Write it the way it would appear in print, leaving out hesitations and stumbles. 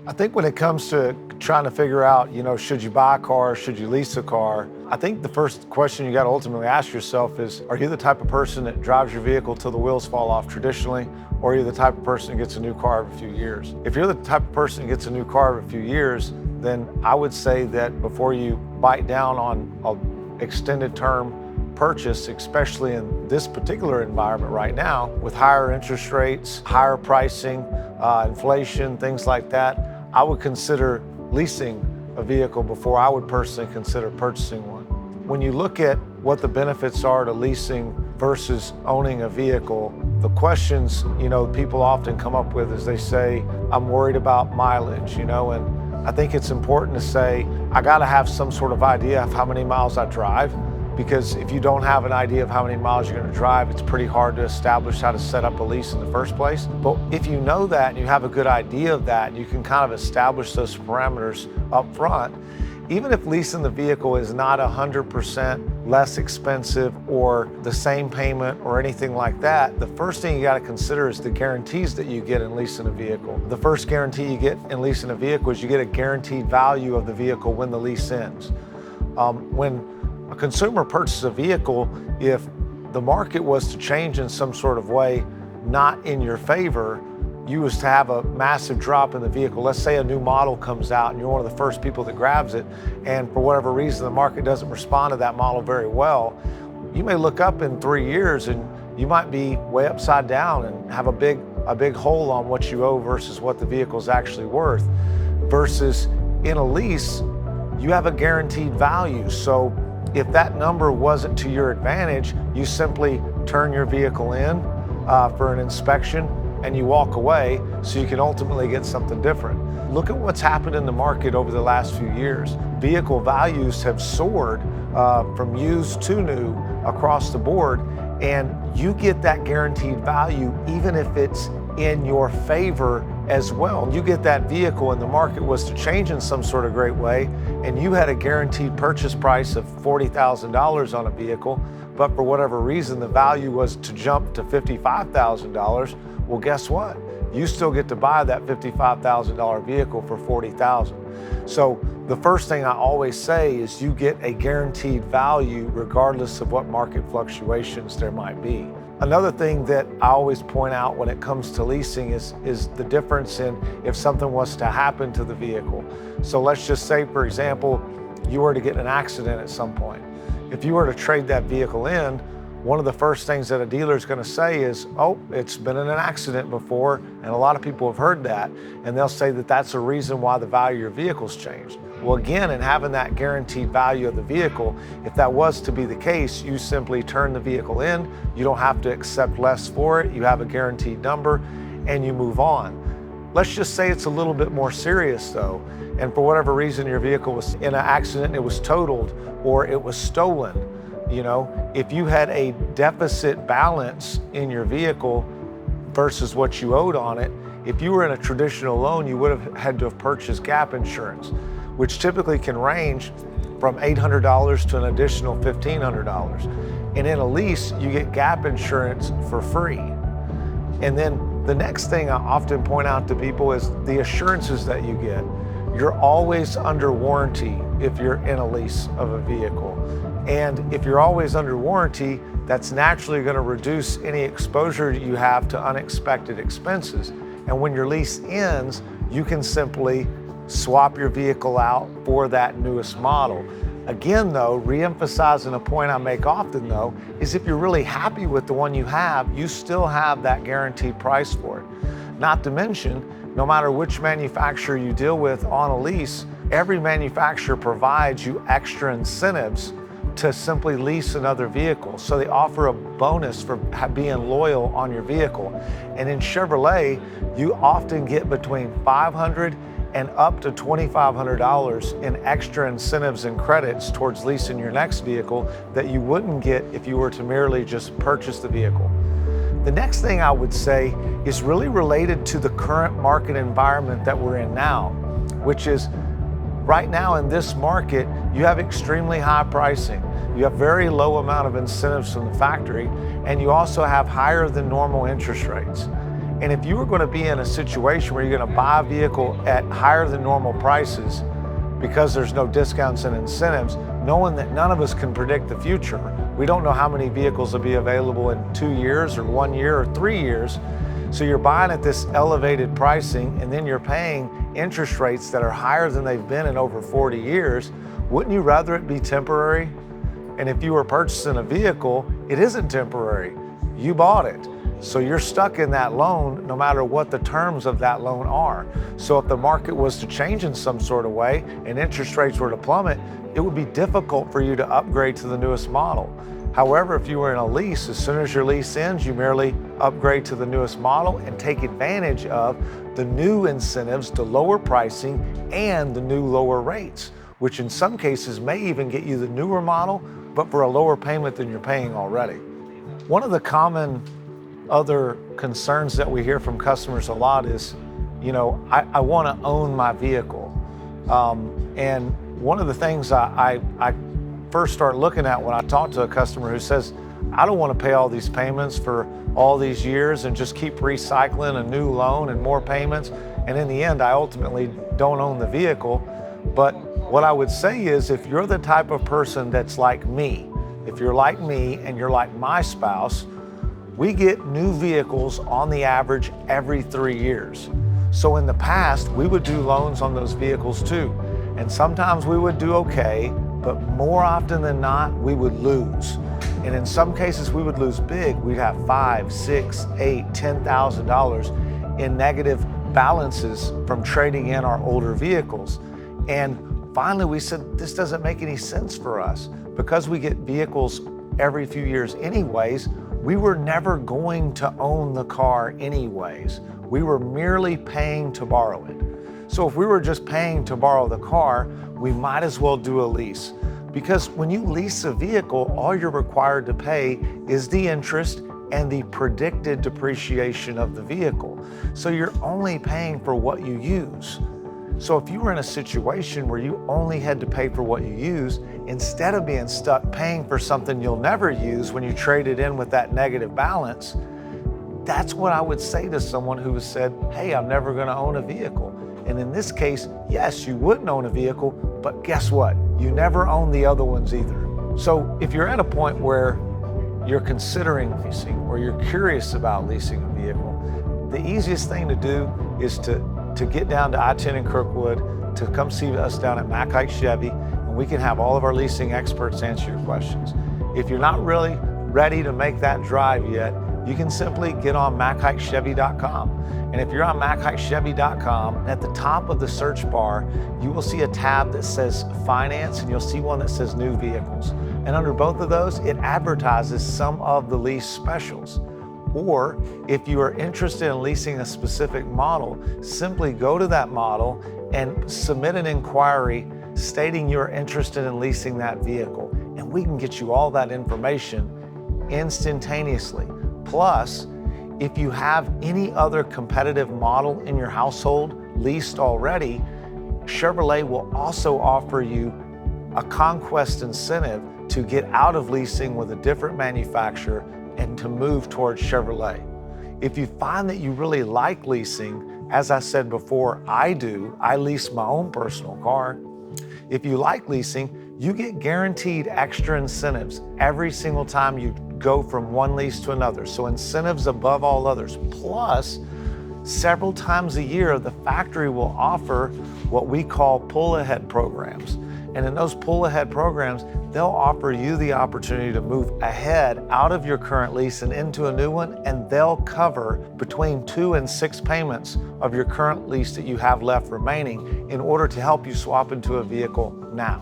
I think when it comes to trying to figure out, should you buy a car, should you lease a car, I think the first question you got to ultimately ask yourself is, are you the type of person that drives your vehicle till the wheels fall off traditionally, or are you the type of person that gets a new car every few years? If you're the type of person that gets a new car every few years, then I would say that before you bite down on an extended term purchase, especially in this particular environment right now, with higher interest rates, higher pricing, inflation, things like that, I would consider leasing a vehicle before I would personally consider purchasing one. When you look at what the benefits are to leasing versus owning a vehicle, the questions, people often come up with is they say, I'm worried about mileage, and I think it's important to say, I gotta have some sort of idea of how many miles I drive, because if you don't have an idea of how many miles you're gonna drive, it's pretty hard to establish how to set up a lease in the first place. But if you know that and you have a good idea of that, and you can kind of establish those parameters up front, even if leasing the vehicle is not 100% less expensive or the same payment or anything like that, the first thing you gotta consider is the guarantees that you get in leasing a vehicle. The first guarantee you get in leasing a vehicle is you get a guaranteed value of the vehicle when the lease ends. When a consumer purchases a vehicle, if the market was to change in some sort of way, not in your favor, you was to have a massive drop in the vehicle. Let's say a new model comes out and you're one of the first people that grabs it, and for whatever reason the market doesn't respond to that model very well, you may look up in 3 years and you might be way upside down and have a big hole on what you owe versus what the vehicle is actually worth. Versus in a lease, you have a guaranteed value. So if that number wasn't to your advantage, you simply turn your vehicle in for an inspection and you walk away so you can ultimately get something different. Look at what's happened in the market over the last few years. Vehicle values have soared from used to new across the board, and you get that guaranteed value even if it's in your favor as well. You get that vehicle and the market was to change in some sort of great way, and you had a guaranteed purchase price of $40,000 on a vehicle, but for whatever reason the value was to jump to $55,000. Well, guess what? You still get to buy that $55,000 vehicle for $40,000. So the first thing I always say is you get a guaranteed value regardless of what market fluctuations there might be. Another thing that I always point out when it comes to leasing is the difference in if something was to happen to the vehicle. So let's just say, for example, you were to get in an accident at some point. If you were to trade that vehicle in, one of the first things that a dealer is going to say is, oh, it's been in an accident before, and a lot of people have heard that, and they'll say that that's a reason why the value of your vehicle's changed. Well, again, in having that guaranteed value of the vehicle, if that was to be the case, you simply turn the vehicle in, you don't have to accept less for it, you have a guaranteed number, and you move on. Let's just say it's a little bit more serious though, and for whatever reason your vehicle was in an accident, it was totaled, or it was stolen. If you had a deficit balance in your vehicle versus what you owed on it, if you were in a traditional loan, you would have had to have purchased gap insurance, which typically can range from $800 to an additional $1,500. And in a lease, you get gap insurance for free. And then the next thing I often point out to people is the assurances that you get. You're always under warranty if you're in a lease of a vehicle. And if you're always under warranty, that's naturally going to reduce any exposure you have to unexpected expenses. And when your lease ends, you can simply swap your vehicle out for that newest model. Again though, re-emphasizing a point I make often though, is if you're really happy with the one you have, you still have that guaranteed price for it. Not to mention, no matter which manufacturer you deal with on a lease, every manufacturer provides you extra incentives to simply lease another vehicle. So they offer a bonus for being loyal on your vehicle. And in Chevrolet, you often get between $500 and up to $2,500 in extra incentives and credits towards leasing your next vehicle that you wouldn't get if you were to merely just purchase the vehicle. The next thing I would say is really related to the current market environment that we're in now, which is right now in this market, you have extremely high pricing. You have very low amount of incentives from the factory, and you also have higher than normal interest rates. And if you were going to be in a situation where you're going to buy a vehicle at higher than normal prices because there's no discounts and incentives, knowing that none of us can predict the future, we don't know how many vehicles will be available in 2 years or 1 year or 3 years. So you're buying at this elevated pricing and then you're paying interest rates that are higher than they've been in over 40 years. Wouldn't you rather it be temporary? And if you were purchasing a vehicle, it isn't temporary. You bought it. So you're stuck in that loan no matter what the terms of that loan are. So if the market was to change in some sort of way and interest rates were to plummet, it would be difficult for you to upgrade to the newest model. However, if you were in a lease, as soon as your lease ends, you merely upgrade to the newest model and take advantage of the new incentives, the lower pricing, and the new lower rates, which in some cases may even get you the newer model, but for a lower payment than you're paying already. One of the common other concerns that we hear from customers a lot is, I want to own my vehicle. And one of the things I first start looking at when I talk to a customer who says, I don't want to pay all these payments for all these years and just keep recycling a new loan and more payments. And in the end, I ultimately don't own the vehicle. But what I would say is, if you're the type of person that's like me, if you're like me and you're like my spouse, we get new vehicles on the average every 3 years. So in the past, we would do loans on those vehicles too. And sometimes we would do okay, but more often than not, we would lose. And in some cases, we would lose big. We'd have $5,000, $6,000, $8,000, $10,000 in negative balances from trading in our older vehicles. And finally, we said, this doesn't make any sense for us. Because we get vehicles every few years anyways, we were never going to own the car anyways. We were merely paying to borrow it. So if we were just paying to borrow the car, we might as well do a lease. Because when you lease a vehicle, all you're required to pay is the interest and the predicted depreciation of the vehicle. So you're only paying for what you use. So if you were in a situation where you only had to pay for what you use, instead of being stuck paying for something you'll never use when you trade it in with that negative balance, that's what I would say to someone who has said, hey, I'm never going to own a vehicle. And in this case, yes, you wouldn't own a vehicle, but guess what? You never own the other ones either. So if you're at a point where you're considering leasing or you're curious about leasing a vehicle, the easiest thing to do is to get down to I-10 in Kirkwood, to come see us down at Haik Chevy, and we can have all of our leasing experts answer your questions. If you're not really ready to make that drive yet, you can simply get on MacHikeChevy.com. And if you're on MacHikeChevy.com, at the top of the search bar, you will see a tab that says Finance, and you'll see one that says New Vehicles. And under both of those, it advertises some of the lease specials. Or if you are interested in leasing a specific model, simply go to that model and submit an inquiry stating you're interested in leasing that vehicle. And we can get you all that information instantaneously. Plus, if you have any other competitive model in your household leased already, Chevrolet will also offer you a conquest incentive to get out of leasing with a different manufacturer and to move towards Chevrolet. If you find that you really like leasing, as I said before, I do. I lease my own personal car. If you like leasing, you get guaranteed extra incentives every single time you go from one lease to another. So incentives above all others. Plus, several times a year, the factory will offer what we call pull-ahead programs. And in those pull-ahead programs, they'll offer you the opportunity to move ahead out of your current lease and into a new one, and they'll cover between 2 and 6 payments of your current lease that you have left remaining in order to help you swap into a vehicle now.